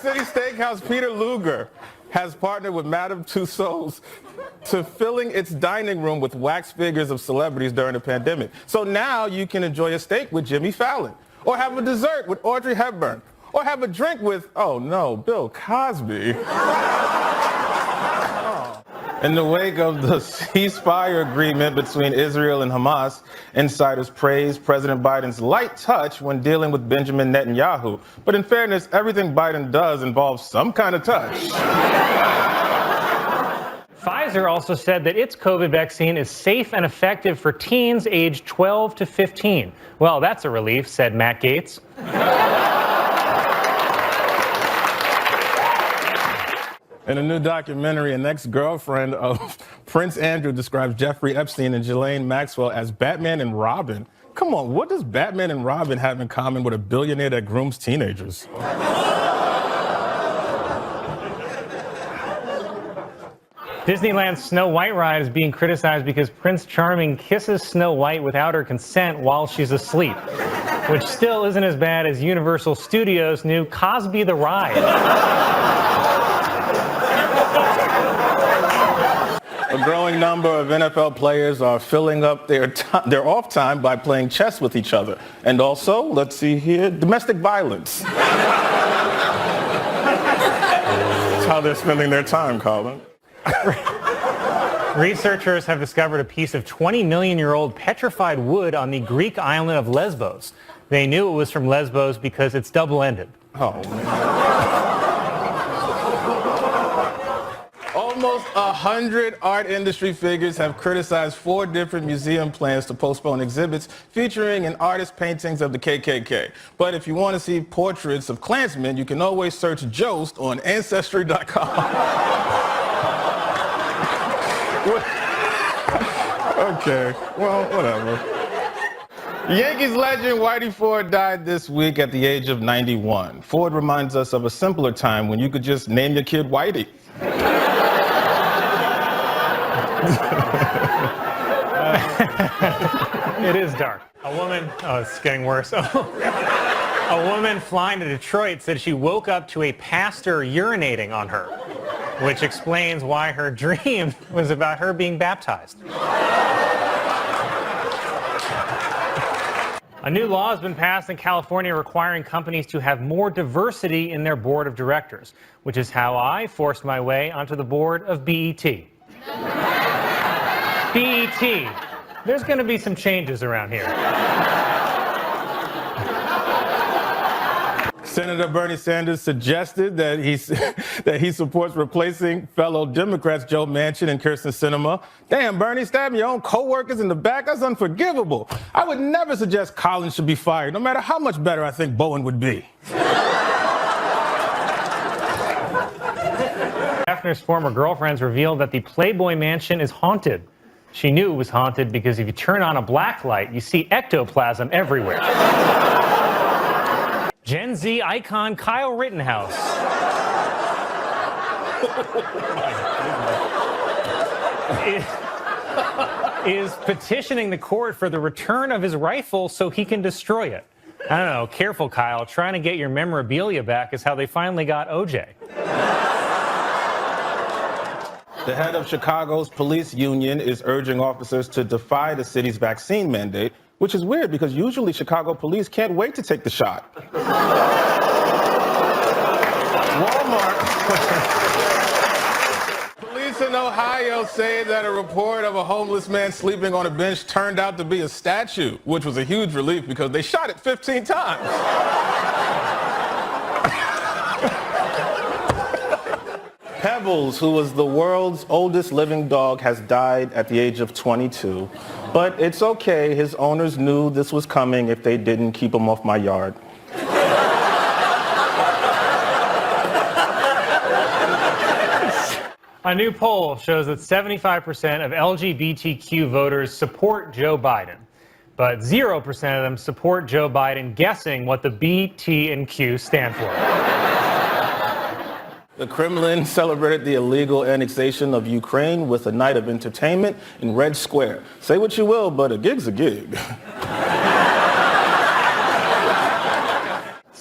City Steakhouse Peter Luger has partnered with Madame Tussauds to filling its dining room with wax figures of celebrities during the pandemic. So now you can enjoy a steak with Jimmy Fallon, or have a dessert with Audrey Hepburn, or have a drink with, oh no, Bill Cosby. In the wake of the ceasefire agreement between Israel and Hamas, insiders praised President Biden's light touch when dealing with Benjamin Netanyahu. But in fairness, everything Biden does involves some kind of touch. Pfizer also said that its COVID vaccine is safe and effective for teens aged 12 to 15. Well, that's a relief, said Matt Gaetz. In a new documentary, an ex-girlfriend of Prince Andrew describes Jeffrey Epstein and Ghislaine Maxwell as Batman and Robin. Come on, what does Batman and Robin have in common with a billionaire that grooms teenagers? Disneyland's Snow White ride is being criticized because Prince Charming kisses Snow White without her consent while she's asleep, which still isn't as bad as Universal Studios' new Cosby the Ride. A growing number of NFL players are filling up their off time by playing chess with each other. And also, let's see here, domestic violence. That's how they're spending their time, Colin. Researchers have discovered a piece of 20-million-year-old petrified wood on the Greek island of Lesbos. They knew it was from Lesbos because it's double-ended. Oh, man. Almost 100 art industry figures have criticized 4 different museum plans to postpone exhibits featuring an artist's paintings of the KKK. But if you want to see portraits of Klansmen, you can always search Jost on Ancestry.com. Okay, well, whatever. Yankees legend Whitey Ford died this week at the age of 91. Ford reminds us of a simpler time when you could just name your kid Whitey. It is dark. A woman, oh, it's getting worse. A woman flying to Detroit said she woke up to a pastor urinating on her, which explains why her dream was about her being baptized. A new law has been passed in California requiring companies to have more diversity in their board of directors, which is how I forced my way onto the board of BET. BET. There's going to be some changes around here. Senator Bernie Sanders suggested that he supports replacing fellow Democrats Joe Manchin and Kyrsten Sinema. Damn, Bernie, stabbing your own co-workers in the back? That's unforgivable. I would never suggest Colin should be fired, no matter how much better I think Bowen would be. Hefner's former girlfriends revealed that the Playboy Mansion is haunted. She knew it was haunted because if you turn on a black light, you see ectoplasm everywhere. Gen Z icon Kyle Rittenhouse is petitioning the court for the return of his rifle so he can destroy it. I don't know, careful, Kyle. Trying to get your memorabilia back is how they finally got OJ. The head of Chicago's police union is urging officers to defy the city's vaccine mandate, which is weird because usually Chicago police can't wait to take the shot. Walmart. Police in Ohio say that a report of a homeless man sleeping on a bench turned out to be a statue, which was a huge relief because they shot it 15 times. Pebbles, who was the world's oldest living dog, has died at the age of 22. But it's okay, his owners knew this was coming if they didn't keep him off my yard. A new poll shows that 75% of LGBTQ voters support Joe Biden, but 0% of them support Joe Biden guessing what the B, T, and Q stand for. The Kremlin celebrated the illegal annexation of Ukraine with a night of entertainment in Red Square. Say what you will, but a gig's a gig.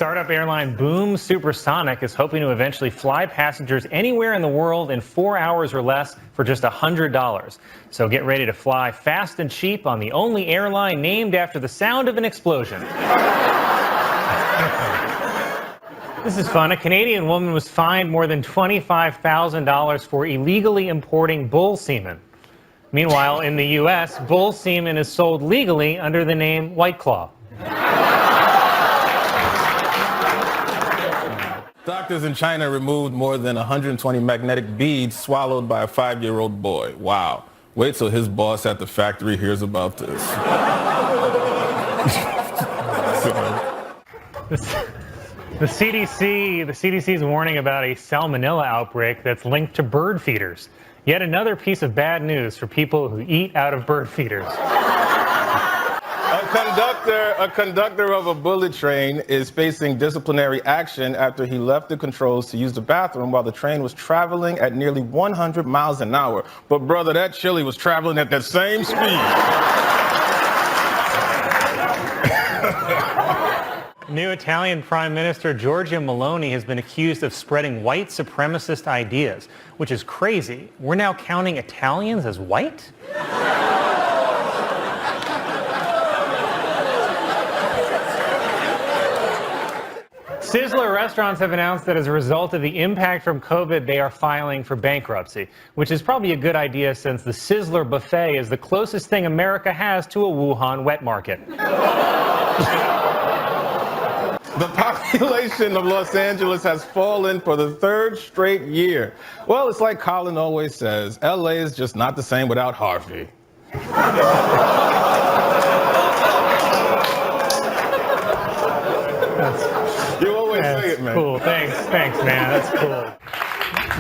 Startup airline Boom Supersonic is hoping to eventually fly passengers anywhere in the world in 4 hours or less for just $100. So get ready to fly fast and cheap on the only airline named after the sound of an explosion. This is fun. A Canadian woman was fined more than $25,000 for illegally importing bull semen. Meanwhile, in the U.S., bull semen is sold legally under the name White Claw. Doctors in China removed more than 120 magnetic beads swallowed by a 5-year-old boy. Wow. Wait till his boss at the factory hears about this. The CDC is warning about a salmonella outbreak that's linked to bird feeders. Yet another piece of bad news for people who eat out of bird feeders. A conductor of a bullet train is facing disciplinary action after he left the controls to use the bathroom while the train was traveling at nearly 100 miles an hour. But brother, that chili was traveling at that same speed. New Italian Prime Minister Giorgia Meloni has been accused of spreading white supremacist ideas, which is crazy. We're now counting Italians as white? Sizzler restaurants have announced that as a result of the impact from COVID, they are filing for bankruptcy, which is probably a good idea since the Sizzler buffet is the closest thing America has to a Wuhan wet market. The population of Los Angeles has fallen for the 3rd straight year. Well, it's like Colin always says, LA is just not the same without Harvey. You always say it, man. Cool. Thanks, man. That's cool.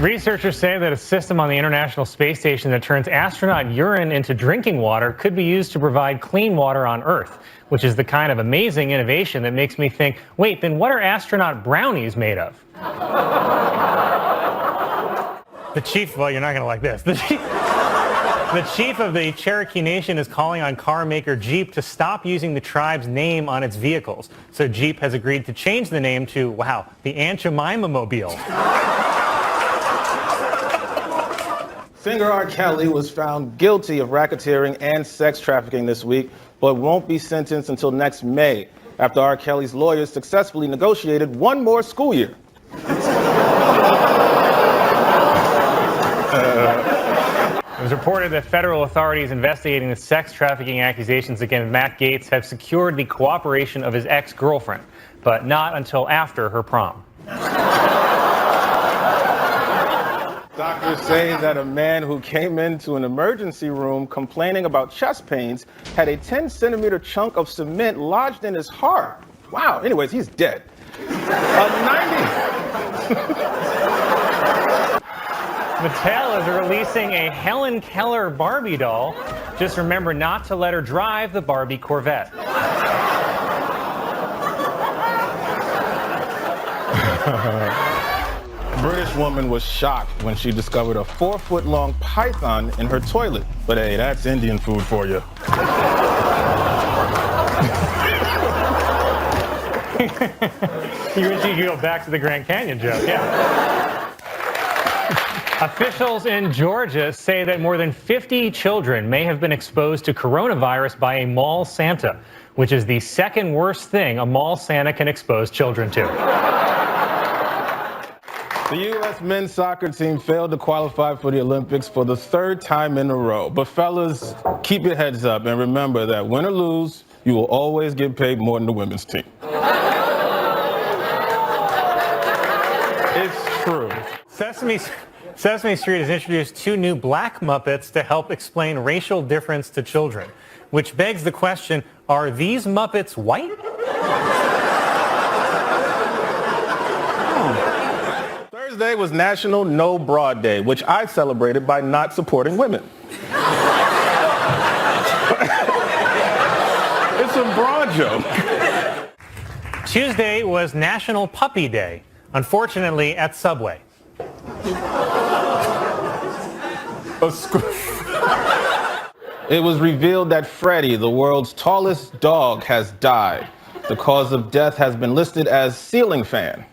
Researchers say that a system on the International Space Station that turns astronaut urine into drinking water could be used to provide clean water on Earth, which is the kind of amazing innovation that makes me think, wait, then what are astronaut brownies made of? The chief, well, you're not going to like this. The chief of the Cherokee Nation is calling on car maker Jeep to stop using the tribe's name on its vehicles. So Jeep has agreed to change the name to, wow, the Aunt Jemima Mobile. Singer R. Kelly was found guilty of racketeering and sex trafficking this week, but won't be sentenced until next May, after R. Kelly's lawyers successfully negotiated one more school year. It was reported that federal authorities investigating the sex trafficking accusations against Matt Gaetz have secured the cooperation of his ex-girlfriend, but not until after her prom. Doctors say that a man who came into an emergency room complaining about chest pains had a 10-centimeter chunk of cement lodged in his heart. Wow. Anyways, he's dead. Mattel is releasing a Helen Keller Barbie doll. Just remember not to let her drive the Barbie Corvette. A British woman was shocked when she discovered a 4-foot-long python in her toilet. But hey, that's Indian food for you. You wish you could go back to the Grand Canyon joke, yeah. Officials in Georgia say that more than 50 children may have been exposed to coronavirus by a mall Santa, which is the second worst thing a mall Santa can expose children to. The U.S. men's soccer team failed to qualify for the Olympics for the 3rd time in a row. But fellas, keep your heads up and remember that win or lose, you will always get paid more than the women's team. It's true. Sesame Street has introduced 2 new black Muppets to help explain racial difference to children, which begs the question, are these Muppets white? Thursday was National No Bra Day, which I celebrated by not supporting women. It's a bra joke. Tuesday was National Puppy Day, unfortunately at Subway. It was revealed that Freddie, the world's tallest dog, has died. The cause of death has been listed as ceiling fan.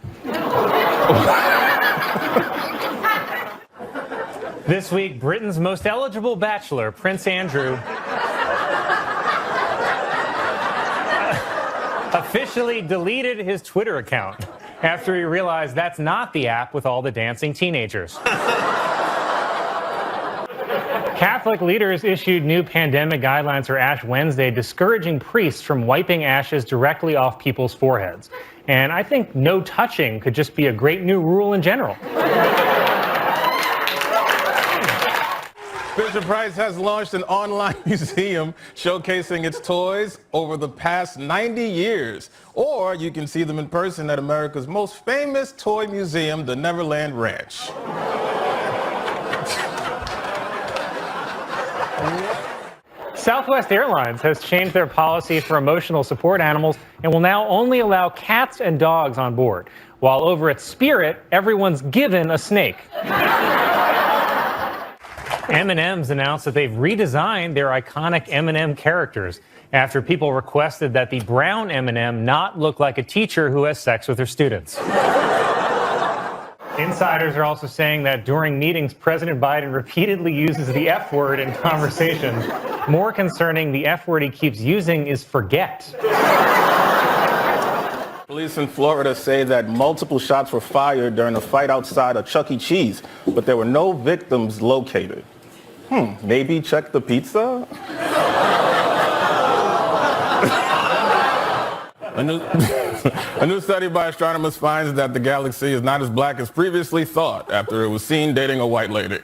This week, Britain's most eligible bachelor, Prince Andrew, officially deleted his Twitter account after he realized that's not the app with all the dancing teenagers. Catholic leaders issued new pandemic guidelines for Ash Wednesday, discouraging priests from wiping ashes directly off people's foreheads. And I think no touching could just be a great new rule in general. Fisher-Price has launched an online museum showcasing its toys over the past 90 years. Or you can see them in person at America's most famous toy museum, the Neverland Ranch. Southwest Airlines has changed their policy for emotional support animals and will now only allow cats and dogs on board, while over at Spirit, everyone's given a snake. M&M's announced that they've redesigned their iconic M&M characters after people requested that the brown M&M not look like a teacher who has sex with her students. Insiders are also saying that during meetings, President Biden repeatedly uses the F word in conversations. More concerning, the F word he keeps using is forget. Police in Florida say that multiple shots were fired during a fight outside a Chuck E. Cheese, but there were no victims located. Maybe check the pizza? A new study by astronomers finds that the galaxy is not as black as previously thought after it was seen dating a white lady.